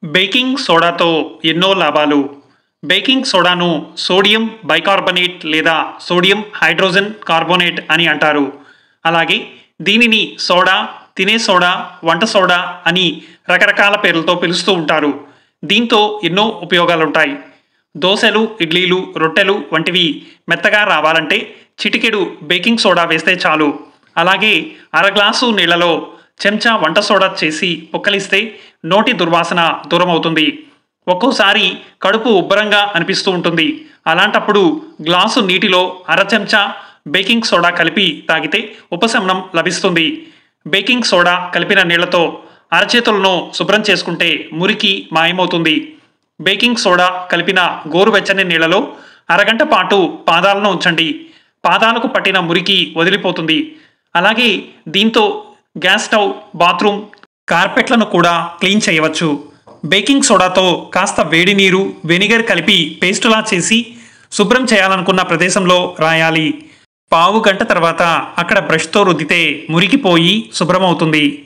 Baking సోడాతో ఎన్నో లాభాలు. Baking సోడాను sodium bicarbonate లేదా సోడియం హైడ్రోజన్ కార్బోనేట్ అని అంటారు. అలాగే దీనిని సోడా, తినే సోడా, వంట సోడా అని రకరకాల పేర్లతో పిలుస్తూ ఉంటారు. దీంతో ఎన్నో ఉపయోగాలుంటాయి. దోశలు, ఇడ్లీలు, రొట్టెలు వంటివి మెత్తగా రావాలంటే చిటికెడు బేకింగ్ సోడా వేస్తే చాలు. అలాగే అర గ్లాసు నీళ్లలో చెంచా వంట సోడా చేసి పుక్కలిస్తే నోటి దుర్వాసన దూరం అవుతుంది. ఒక్కోసారి కడుపు ఉబ్బరంగా అనిపిస్తూ ఉంటుంది. అలాంటప్పుడు గ్లాసు నీటిలో అర చెంచా బేకింగ్ సోడా కలిపి తాగితే ఉపశమనం లభిస్తుంది. బేకింగ్ సోడా కలిపిన నీళ్లతో అరచేతులను శుభ్రం చేసుకుంటే మురికి మాయమవుతుంది. బేకింగ్ సోడా కలిపిన గోరువెచ్చని నీళ్లలో అరగంట పాటు పాదాలను ఉంచండి. పాదాలకు పట్టిన మురికి వదిలిపోతుంది. అలాగే దీంతో గ్యాస్ స్టవ్, బాత్రూమ్, కార్పెట్లను కూడా క్లీన్ చేయవచ్చు. బేకింగ్ సోడాతో కాస్త వేడి నీరు, వెనిగర్ కలిపి పేస్టులా చేసి శుభ్రం చేయాలనుకున్న ప్రదేశంలో రాయాలి. పావు గంట తర్వాత అక్కడ బ్రష్తో రుద్దితే మురికిపోయి శుభ్రమవుతుంది.